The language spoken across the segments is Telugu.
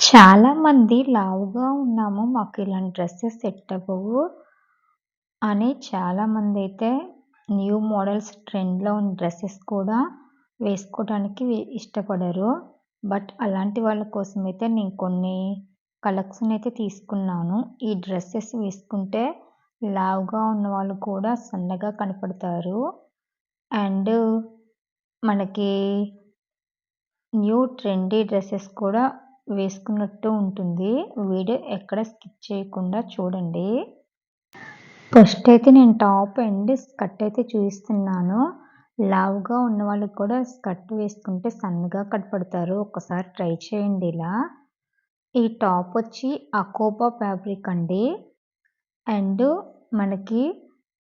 చాలామంది లావుగా ఉన్నాము. మాకు ఇలాంటి డ్రెసెస్ సెట్ అవ్వవు అని చాలామందైతే న్యూ మోడల్స్ ట్రెండ్‌లో ఉన్న డ్రెసెస్ కూడా వేసుకోవడానికి ఇష్టపడరు. బట్ అలాంటి వాళ్ళ కోసమైతే నేను కొన్ని కలెక్షన్ అయితే తీసుకున్నాను. ఈ డ్రెసెస్ వేసుకుంటే లావుగా ఉన్నవాళ్ళు కూడా సన్నగా కనపడతారు. అండ్ మనకి న్యూ ట్రెండీ డ్రెసెస్ కూడా వేసుకున్నట్టు ఉంటుంది. వీడియో ఎక్కడ స్కిప్ చేయకుండా చూడండి. ఫస్ట్ అయితే నేను టాప్ అండ్ స్కర్ట్ అయితే చూపిస్తున్నాను. లావుగా ఉన్న వాళ్ళకి కూడా స్కర్ట్ వేసుకుంటే సన్నగా కనపడతారు. ఒక్కసారి ట్రై చేయండి ఇలా. ఈ టాప్ వచ్చి అకోబా ఫ్యాబ్రిక్ అండి. అండ్ మనకి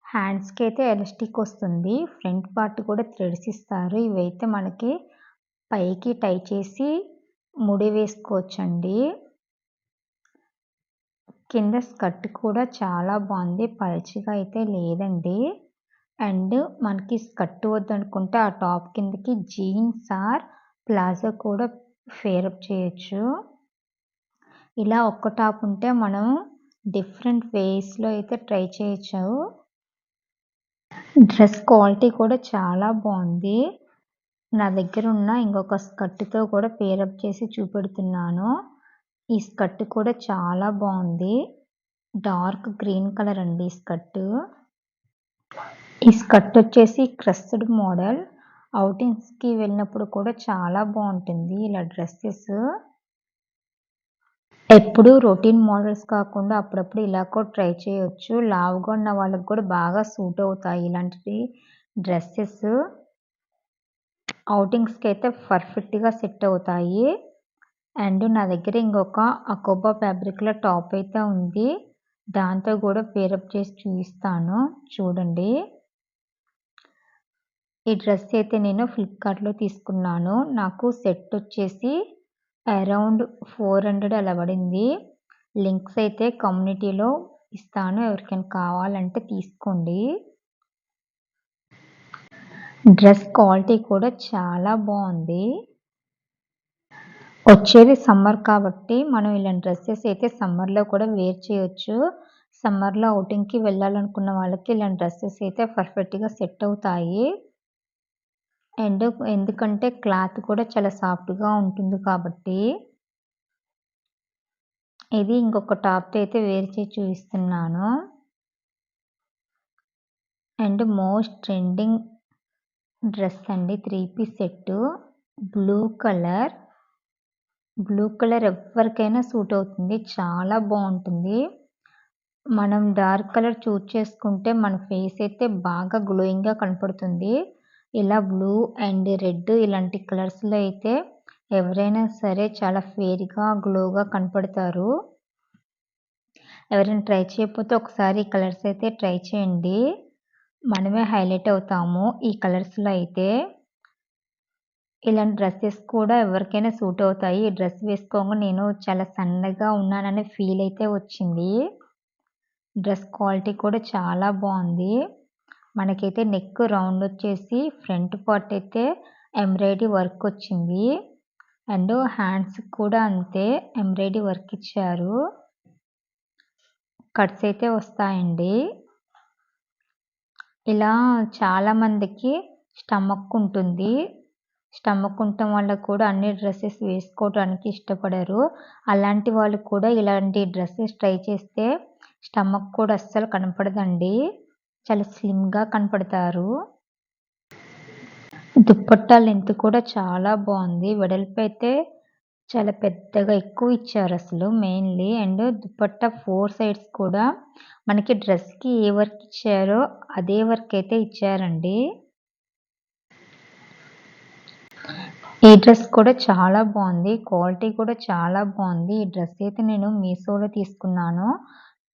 హ్యాండ్స్‌కి అయితే ఎలాస్టిక్ వస్తుంది. ఫ్రంట్ పార్ట్ కూడా థ్రెడ్స్ ఇస్తారు. ఇవైతే మనకి పైకి టై చేసి ముడి వేసుకోవచ్చండి. కింద స్కర్ట్ కూడా చాలా బాగుంది. పల్చగా అయితే లేదండి. అండ్ మనకి స్కర్ట్ వద్దనుకుంటే ఆ టాప్ కిందకి జీన్స్ ఆర్ ప్లాజో కూడా ఫేరప్ చేయొచ్చు. ఇలా ఒక్క టాప్ ఉంటే మనం డిఫరెంట్ వేస్‌లో అయితే ట్రై చేయొచ్చు. డ్రెస్ క్వాలిటీ కూడా చాలా బాగుంది. నా దగ్గర ఉన్న ఇంకొక స్కర్ట్‌తో కూడా పేరప్ చేసి చూపెడుతున్నాను. ఈ స్కర్ట్ కూడా చాలా బాగుంది. డార్క్ గ్రీన్ కలర్ అండి ఈ స్కర్ట్. ఈ స్కర్ట్ వచ్చేసి క్రస్డ్ మోడల్. ఔటింగ్స్‌కి వెళ్ళినప్పుడు కూడా చాలా బాగుంటుంది ఇలా డ్రెసెస్. ఎప్పుడూ రొటీన్ మోడల్స్ కాకుండా అప్పుడప్పుడు ఇలా కూడా ట్రై చేయొచ్చు. లావుగా ఉన్న వాళ్ళకి కూడా బాగా సూట్ అవుతాయి ఇలాంటి డ్రెసెస్. ఔటింగ్స్‌కైతే పర్ఫెక్ట్‌గా సెట్ అవుతాయి. అండ్ నా దగ్గర ఇంకొక అకోబా ఫ్యాబ్రిక్‌లో టాప్ అయితే ఉంది. దాంతో కూడా పేరప్ చేసి చూపిస్తాను చూడండి. ఈ డ్రెస్ అయితే నేను ఫ్లిప్‌కార్ట్‌లో తీసుకున్నాను. నాకు సెట్ వచ్చేసి అరౌండ్ 400 అలా పడింది. లింక్స్ అయితే కమ్యూనిటీలో ఇస్తాను. ఎవరికైనా కావాలంటే తీసుకోండి. డ్రెస్ క్వాలిటీ కూడా చాలా బాగుంది. వచ్చేది సమ్మర్ కాబట్టి మనం ఇలాంటి డ్రెసెస్ అయితే సమ్మర్‌లో కూడా వేర్ చేయొచ్చు. సమ్మర్‌లో ఔటింగ్‌కి వెళ్ళాలనుకున్న వాళ్ళకి ఇలాంటి డ్రెసెస్ అయితే పర్ఫెక్ట్‌గా సెట్ అవుతాయి. అండ్ ఎందుకంటే క్లాత్ కూడా చాలా సాఫ్ట్‌గా ఉంటుంది కాబట్టి. ఇది ఇంకొక టాప్‌తో అయితే వేర్ చేసి చూపిస్తున్నాను. అండ్ మోస్ట్ ట్రెండింగ్ డ్రెస్ అండి 3 piece set. Blue colour. Blue colour ఎవ్వరికైనా సూట్ అవుతుంది. చాలా బాగుంటుంది. మనం డార్క్ కలర్ చూజ్ చేసుకుంటే మన ఫేస్ అయితే బాగా గ్లోయింగ్‌గా కనపడుతుంది. ఇలా బ్లూ అండ్ రెడ్ ఇలాంటి కలర్స్‌లో అయితే ఎవరైనా సరే చాలా ఫెయిర్‌గా, గ్లోగా కనపడతారు. ఎవరైనా ట్రై చేయకపోతే ఒకసారి ఈ కలర్స్ అయితే ట్రై చేయండి. మనమే హైలైట్ అవుతాము ఈ కలర్స్‌లో అయితే. ఇలాంటి డ్రెసెస్ కూడా ఎవరికైనా సూట్ అవుతాయి. ఈ డ్రెస్ వేసుకోగా నేను చాలా సన్నగా ఉన్నాననే ఫీల్ అయితే వచ్చింది. డ్రెస్ క్వాలిటీ కూడా చాలా బాగుంది. మనకైతే నెక్ రౌండ్ వచ్చేసి ఫ్రంట్ పార్ట్ అయితే ఎంబ్రాయిడరీ వర్క్ వచ్చింది. అండ్ హ్యాండ్స్ కూడా అంతే ఎంబ్రాయిడరీ వర్క్ ఇచ్చారు. కట్స్ అయితే వస్తాయండి. ఇలా చాలా మందికి స్టమక్ ఉంటుంది. స్టమక్ ఉండటం వల్ల కూడా అన్ని డ్రెసెస్ వేసుకోవడానికి ఇష్టపడరు. అలాంటి వాళ్ళు కూడా ఇలాంటి డ్రెసెస్ ట్రై చేస్తే స్టమక్ కూడా అస్సలు కనపడదండి. చాలా స్లిమ్‌గా కనపడతారు. దుపట్టా లెంత్ కూడా చాలా బాగుంది. వెడల్పు అయితే చాలా పెద్దగా ఎక్కువ ఇచ్చారసలు మెయిన్‌లీ. అండ్ దుపట్టా 4 సైడ్స్ కూడా మనకి డ్రెస్‌కి ఏ వర్క్ ఇచ్చారో అదే వర్క్ అయితే ఇచ్చారండి. ఈ డ్రెస్ కూడా చాలా బాగుంది. క్వాలిటీ కూడా చాలా బాగుంది. ఈ డ్రెస్ అయితే నేను మీషోలో తీసుకున్నాను.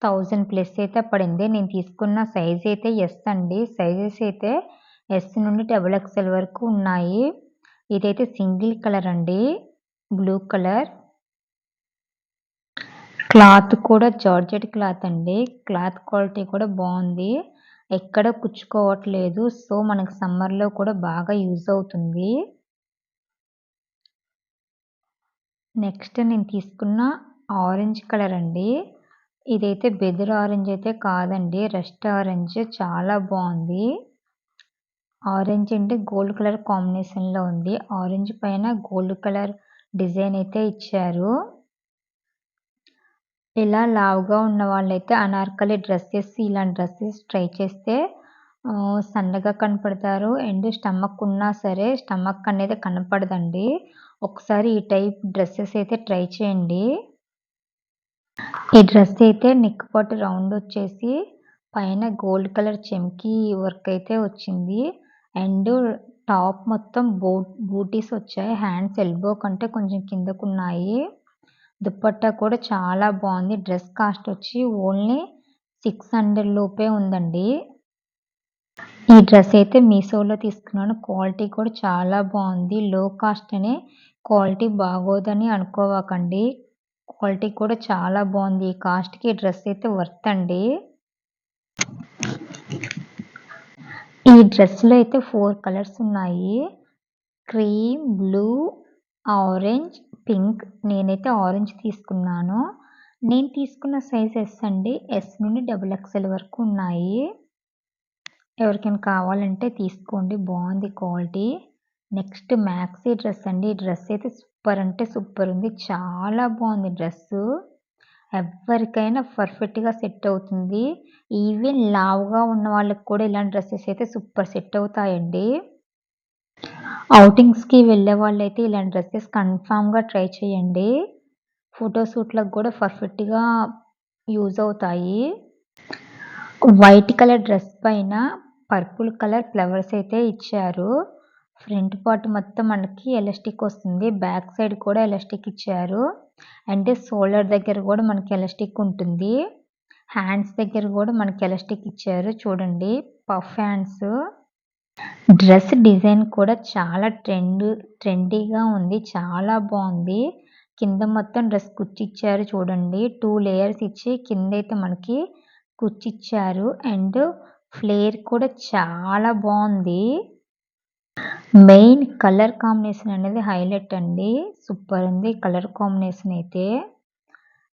1000 ప్లస్ అయితే పడింది. నేను తీసుకున్న సైజ్ అయితే ఎస్ అండి. సైజెస్ అయితే ఎస్ నుండి డబుల్ ఎక్స్ఎల్ వరకు ఉన్నాయి. ఇదైతే సింగిల్ కలర్ అండి. Blue colour. క్లాత్ కూడా జార్జెట్ క్లాత్ అండి. క్లాత్ క్వాలిటీ కూడా బాగుంది. ఎక్కడ కుచ్చుకోవట్లేదు. సో మనకు సమ్మర్‌లో కూడా బాగా యూజ్ అవుతుంది. నెక్స్ట్ నేను తీసుకున్న ఆరెంజ్ కలర్ అండి. ఇదైతే బెదురు ఆరెంజ్ అయితే కాదండి. రస్ట్ ఆరెంజ్ చాలా బావుంది. ఆరెంజ్ అంటే గోల్డ్ కలర్ కాంబినేషన్‌లో ఉంది. ఆరెంజ్ పైన గోల్డ్ కలర్ డిజైన్ అయితే ఇచ్చారు. ఇలా లావుగా ఉన్న వాళ్ళైతే అనార్కలి డ్రెసెస్ ఇలాంటి డ్రెసెస్ ట్రై చేస్తే సన్నగా కనపడతారు. అండ్ స్టమక్ ఉన్నా సరే స్టమక్ అనేది కనపడదండి. ఒకసారి ఈ టైప్ డ్రెసెస్ అయితే ట్రై చేయండి. ఈ డ్రెస్ అయితే నెక్ పార్ట్ రౌండ్ వచ్చేసి పైన గోల్డ్ కలర్ చెమ్కీ వర్క్ అయితే వచ్చింది. అండ్ టాప్ మొత్తం బూటీస్ వచ్చాయి. హ్యాండ్స్ ఎల్బో కంటే కొంచెం కిందకున్నాయి. దుపట్టా కూడా చాలా బావుంది. డ్రెస్ కాస్ట్ వచ్చి ఓన్లీ 600 లోపే ఉందండి. ఈ డ్రెస్ అయితే మీషోలో తీసుకున్నాను. క్వాలిటీ కూడా చాలా బావుంది. లో కాస్ట్ అని క్వాలిటీ బాగోదని అనుకోవకండి. క్వాలిటీ కూడా చాలా బావుంది. ఈ కాస్ట్‌కి ఈ డ్రెస్ అయితే వర్త్ అండి. ఈ డ్రెస్‌లో అయితే 4 కలర్స్ ఉన్నాయి. Cream, blue, orange, pink. నేనైతే ఆరెంజ్ తీసుకున్నాను. నేను తీసుకున్న సైజ్ ఎస్ అండి. ఎస్ నుండి డబుల్ ఎక్స్‌ఎల్ వరకు ఉన్నాయి. ఎవరికైనా కావాలంటే తీసుకోండి. బావుంది క్వాలిటీ. నెక్స్ట్ మ్యాక్సీ డ్రెస్ అండి. ఈ డ్రెస్ అయితే సూపర్ అంటే సూపర్ ఉంది. చాలా బావుంది డ్రెస్సు. ఎవ్వరికైనా పర్ఫెక్ట్‌గా సెట్ అవుతుంది. ఈవెన్ లావుగా ఉన్న వాళ్ళకి కూడా ఇలాంటి డ్రెసెస్ అయితే సూపర్ సెట్ అవుతాయండి. ఔటింగ్స్‌కి వెళ్ళేవాళ్ళైతే ఇలాంటి డ్రెసెస్ కన్ఫర్మ్‌గా ట్రై చేయండి. ఫోటో షూట్‌లకు కూడా పర్ఫెక్ట్‌గా యూజ్ అవుతాయి. వైట్ కలర్ డ్రెస్ పైన పర్పుల్ కలర్ ఫ్లవర్స్ అయితే ఇచ్చారు. ఫ్రంట్ పార్ట్ మొత్తం మనకి ఎలాస్టిక్ వస్తుంది. బ్యాక్ సైడ్ కూడా ఎలాస్టిక్ ఇచ్చారు. అండ్ షోల్డర్ దగ్గర కూడా మనకి ఎలాస్టిక్ ఉంటుంది. హ్యాండ్స్ దగ్గర కూడా మనకి ఎలాస్టిక్ ఇచ్చారు. చూడండి పఫ్ హ్యాండ్స్. డ్రెస్ డిజైన్ కూడా చాలా ట్రెండీగా ఉంది. చాలా బావుంది. కింద మొత్తం డ్రెస్ కుచ్చిచ్చారు చూడండి. 2 లేయర్స్ ఇచ్చి కిందైతే మనకి కుచ్చిచ్చారు. అండ్ ఫ్లేర్ కూడా చాలా బావుంది. మెయిన్ కలర్ కాంబినేషన్ అనేది హైలైట్ అండి. సూపర్ ఉంది కలర్ కాంబినేషన్ అయితే.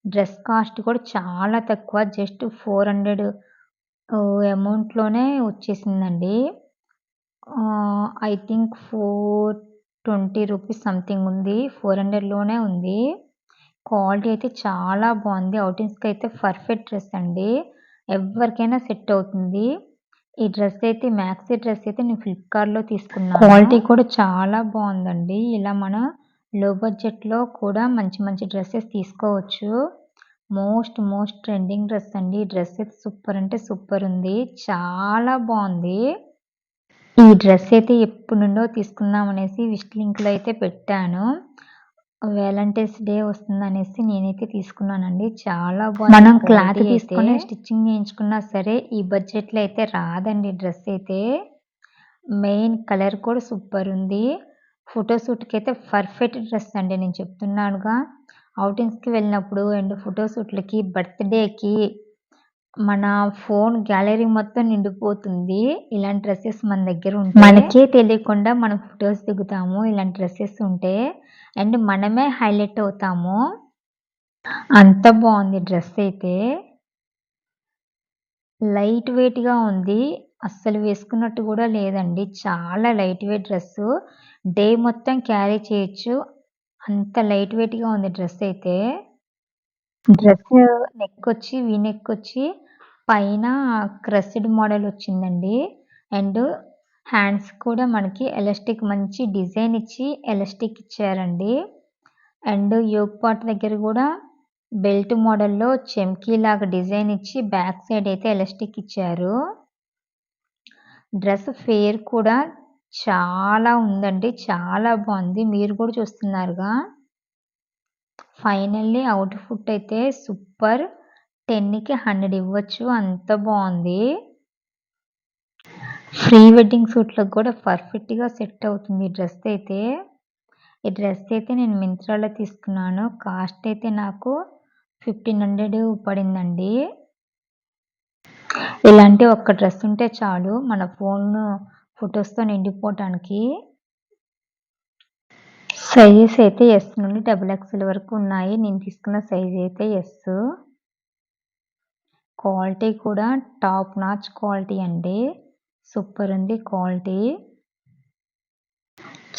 డ్రెస్ కాస్ట్ కూడా చాలా తక్కువ. జస్ట్ 400 అమౌంట్‌లోనే వచ్చేసిందండి. ఐ థింక్ 420 రూపీస్ సంథింగ్ ఉంది. 400లోనే ఉంది. క్వాలిటీ అయితే చాలా బావుంది. ఔటింగ్స్‌కి అయితే పర్ఫెక్ట్ డ్రెస్ అండి. ఎవ్వరికైనా సెట్ అవుతుంది. ఈ డ్రెస్ అయితే మ్యాక్సీ డ్రెస్ అయితే నేను ఫ్లిప్‌కార్ట్‌లో తీసుకున్నాను. క్వాలిటీ కూడా చాలా బావుందండి. ఇలా మనం లో బడ్జెట్‌లో కూడా మంచి మంచి డ్రెసెస్ తీసుకోవచ్చు. మోస్ట్ ట్రెండింగ్ డ్రెస్ అండి. ఈ డ్రెస్ అయితే సూపర్ అంటే సూపర్ ఉంది. చాలా బావుంది. ఈ డ్రెస్ అయితే ఎప్పటినుండో తీసుకుందాం అనేసి విష్ లింక్‌లో అయితే పెట్టాను. వాలంటైన్స్ డే వస్తుందనేసి నేనైతే తీసుకున్నానండి. చాలా బావుంది. మనం క్లాత్ తీసుకొని స్టిచ్చింగ్ చేయించుకున్నా సరే ఈ బడ్జెట్‌లో అయితే రాదండి డ్రెస్ అయితే. మెయిన్ కలర్ కూడా సూపర్ ఉంది. ఫోటో షూట్‌కి అయితే పర్ఫెక్ట్ డ్రెస్ అండి. నేను చెప్తున్నానుగా. ఔటింగ్స్‌కి వెళ్ళినప్పుడు అండ్ ఫోటో షూట్‌లకి, బర్త్‌డేకి మన ఫోన్ గ్యాలరీ మొత్తం నిండిపోతుంది. ఇలాంటి డ్రెసెస్ మన దగ్గర ఉంటే. మనకే తెలియకుండా మనం ఫోటోస్ దిగుతాము. ఇలాంటి డ్రెసెస్ ఉంటే. అండ్ మనమే హైలైట్ అవుతాము. అంత బావుంది డ్రెస్ అయితే. లైట్ వెయిట్‌గా ఉంది. అస్సలు వేసుకున్నట్టు కూడా లేదండి. చాలా లైట్ వెయిట్ డ్రెస్సు. డే మొత్తం క్యారీ చేయొచ్చు. అంత లైట్ వెయిట్‌గా ఉంది డ్రెస్ అయితే. డ్రెస్ నెక్కొచ్చి వి నెక్కొచ్చి పైన క్రస్డ్ మోడల్ వచ్చిందండి. అండ్ హ్యాండ్స్ కూడా మనకి ఎలాస్టిక్ మంచి డిజైన్ ఇచ్చి ఎలాస్టిక్ ఇచ్చారండి. అండ్ యోక్ పార్ట్ దగ్గర కూడా బెల్ట్ మోడల్‌లో చెమ్కీలాగా డిజైన్ ఇచ్చి బ్యాక్ సైడ్ అయితే ఎలాస్టిక్ ఇచ్చారు. డ్రెస్ ఫేర్ కూడా చాలా ఉందండి. చాలా బావుంది. మీరు కూడా చూస్తున్నారుగా. ఫైనల్లీ అవుట్‌ఫుట్ అయితే సూపర్. 10కి 100 ఇవ్వచ్చు. అంత బావుంది. ప్రీ వెడ్డింగ్ షూట్‌లకు కూడా పర్ఫెక్ట్‌గా సెట్ అవుతుంది ఈ డ్రెస్ అయితే. ఈ డ్రెస్ అయితే నేను మింత్రాలో తీసుకున్నాను. కాస్ట్ అయితే నాకు 1500 పడిందండి. ఇలాంటి ఒక్క డ్రెస్ ఉంటే చాలు మన ఫోను ఫోటోస్‌తో నిండిపోవటానికి. సైజెస్ అయితే ఎస్ నుండి డబుల్ ఎక్స్ఎల్ వరకు ఉన్నాయి. నేను తీసుకున్న సైజ్ అయితే ఎస్. క్వాలిటీ కూడా టాప్ నాచ్ క్వాలిటీ అండి. సూపర్ ఉంది క్వాలిటీ.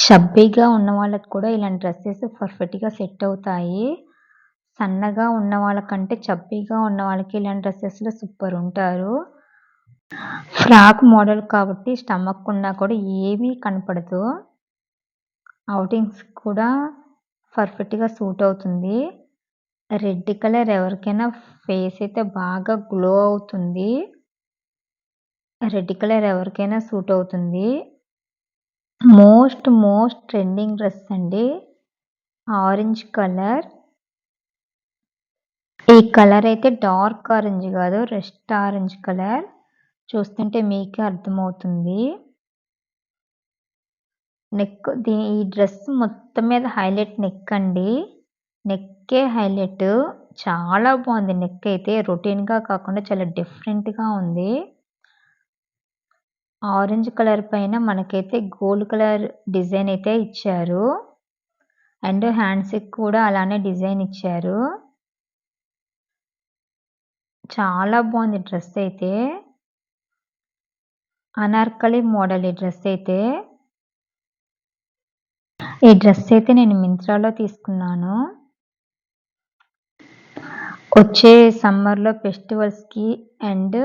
చబ్బీగా ఉన్న వాళ్ళకి కూడా ఇలాంటి డ్రెసెస్ పర్ఫెక్ట్‌గా సెట్ అవుతాయి. సన్నగా ఉన్న వాళ్ళకంటే చబ్బీగా ఉన్న వాళ్ళకి ఇలాంటి డ్రెసెస్‌లో సూపర్ ఉంటారు. ఫ్రాక్ మోడల్ కాబట్టి స్టమక్ ఉన్నా కూడా ఏమీ కనపడదు. ఔటింగ్స్ కూడా పర్ఫెక్ట్‌గా సూట్ అవుతుంది. రెడ్ కలర్ ఎవరికైనా ఫేస్ అయితే బాగా గ్లో అవుతుంది. రెడ్ కలర్ ఎవరికైనా సూట్ అవుతుంది. మోస్ట్ ట్రెండింగ్ డ్రెస్ అండి. Orange colour. ఈ కలర్ అయితే డార్క్ ఆరెంజ్ గాదు. Rest orange colour. చూస్తుంటే మీకే అర్థమవుతుంది. ఈ డ్రెస్ మొత్తం మీద హైలైట్ నెక్ అండి. నెక్కే హైలైట్. చాలా బావుంది నెక్ అయితే. రొటీన్‌గా కాకుండా చాలా డిఫరెంట్‌గా ఉంది. ఆరెంజ్ కలర్ పైన మనకైతే గోల్డ్ కలర్ డిజైన్ అయితే ఇచ్చారు. అండ్ హ్యాండ్స్‌కి కూడా అలానే డిజైన్ ఇచ్చారు. చాలా బావుంది డ్రెస్ అయితే. అనార్కలి మోడల్ ఈ డ్రెస్ అయితే. ఈ డ్రెస్ అయితే నేను మింత్రాలో తీసుకున్నాను. వచ్చే సమ్మర్‌లో ఫెస్టివల్స్‌కి అండ్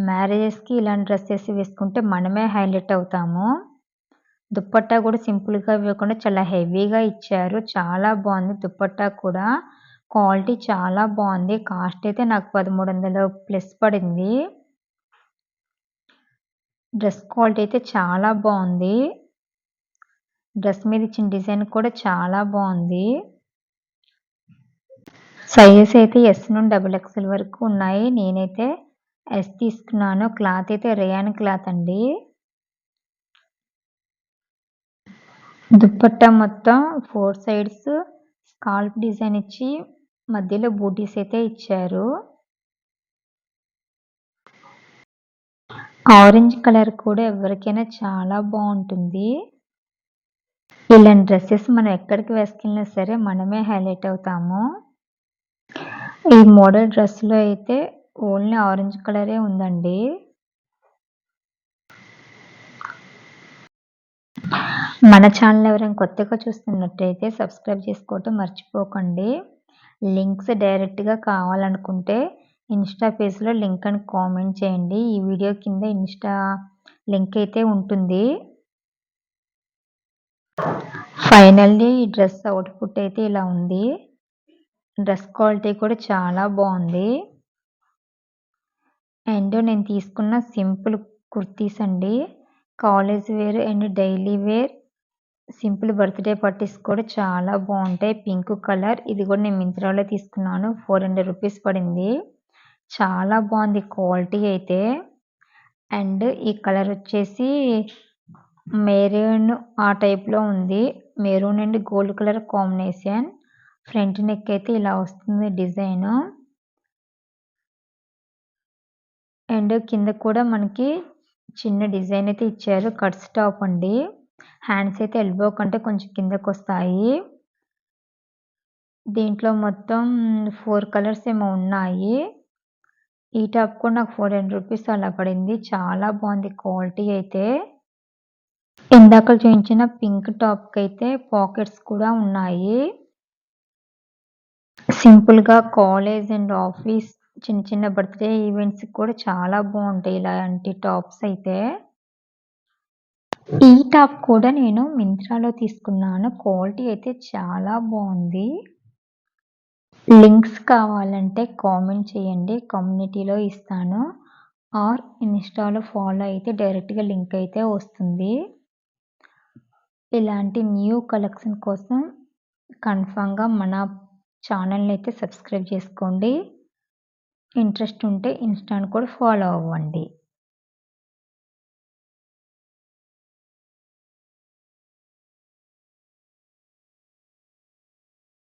మ్యారేజెస్‌కి ఇలాంటి డ్రెసెస్ వేసుకుంటే మనమే హైలైట్ అవుతాము. దుపట్టా కూడా సింపుల్‌గా ఇవ్వకుండా చాలా హెవీగా ఇచ్చారు. చాలా బావుంది దుపట్టా కూడా. క్వాలిటీ చాలా బావుంది. కాస్ట్ అయితే నాకు 1300 ప్లస్ పడింది. డ్రెస్ క్వాలిటీ అయితే చాలా బావుంది. డ్రెస్ మీద ఇచ్చిన డిజైన్ కూడా చాలా బావుంది. సైజెస్ అయితే ఎస్ నుండి డబుల్ ఎక్స్ఎల్ వరకు ఉన్నాయి. నేనైతే ఎస్ తీసుకున్నాను. క్లాత్ అయితే రేయాన్ క్లాత్ అండి. దుపట్టా మొత్తం 4 సైడ్స్ స్కాల్ప్ డిజైన్ ఇచ్చి మధ్యలో బూటీస్ అయితే ఇచ్చారు. ఆరెంజ్ కలర్ కూడా ఎవరికైనా చాలా బావుంటుంది. ఇలాంటి డ్రెసెస్ మనం ఎక్కడికి వేసుకెళ్ళినా సరే మనమే హైలైట్ అవుతాము. ఈ మోడల్ డ్రెస్‌లో అయితే ఓన్లీ ఆరెంజ్ కలరే ఉందండి. మన ఛానల్ ఎవరైనా కొత్తగా చూస్తున్నట్టయితే సబ్స్క్రైబ్ చేసుకోవటం మర్చిపోకండి. లింక్స్ డైరెక్ట్‌గా కావాలనుకుంటే ఇన్‌స్టా పేజ్‌లో లింక్ అని కామెంట్ చేయండి. ఈ వీడియో కింద ఇన్‌స్టా లింక్ అయితే ఉంటుంది. ఫైనల్లీ ఈ డ్రెస్ అవుట్‌పుట్ అయితే ఇలా ఉంది. డ్రెస్ క్వాలిటీ కూడా చాలా బావుంది. అండ్ నేను తీసుకున్న సింపుల్ కుర్తీస్ అండి. College wear and daily wear, simple birthday parties కూడా చాలా బావుంటాయి. Pink colour. ఇది కూడా నేను మింత్రాలో తీసుకున్నాను. 400 రూపీస్ పడింది. చాలా బావుంది క్వాలిటీ అయితే. అండ్ ఈ కలర్ వచ్చేసి మెరూన్ ఆ టైప్‌లో ఉంది. Maroon and gold colour combination. Front neck అయితే ఇలా వస్తుంది డిజైను. అండ్ కింద కూడా మనకి చిన్న డిజైన్ అయితే ఇచ్చారు. కట్స్ టాప్ అండి. హ్యాండ్స్ అయితే ఎల్బో కంటే కొంచెం కిందకొస్తాయి. దీంట్లో మొత్తం 4 కలర్స్ ఏమో ఉన్నాయి. ఈ టాప్ కూడా నాకు 400 రూపీస్ అలా పడింది. చాలా బావుంది క్వాలిటీ అయితే. ఇందాకల చూయించిన పింక్ టాప్‌కైతే పాకెట్స్ కూడా ఉన్నాయి. సింపుల్‌గా కాలేజ్ అండ్ ఆఫీస్ చిన్న చిన్న బర్త్‌డే ఈవెంట్స్‌కి కూడా చాలా బావుంటాయి ఇలాంటి టాప్స్ అయితే. ఈ టాప్ కూడా నేను మింత్రాలో తీసుకున్నాను. క్వాలిటీ అయితే చాలా బావుంది. లింక్స్ కావాలంటే కామెంట్ చేయండి. కమ్యూనిటీలో ఇస్తాను. ఆర్ ఇన్‌స్టాలో ఫాలో అయితే డైరెక్ట్‌గా లింక్ అయితే వస్తుంది. ఇలాంటి న్యూ కలెక్షన్ కోసం కన్ఫర్మ్‌గా మన ఛానల్‌ని అయితే సబ్స్క్రైబ్ చేసుకోండి. ఇంట్రెస్ట్ ఉంటే ఇన్‌స్టాను కూడా ఫాలో అవ్వండి.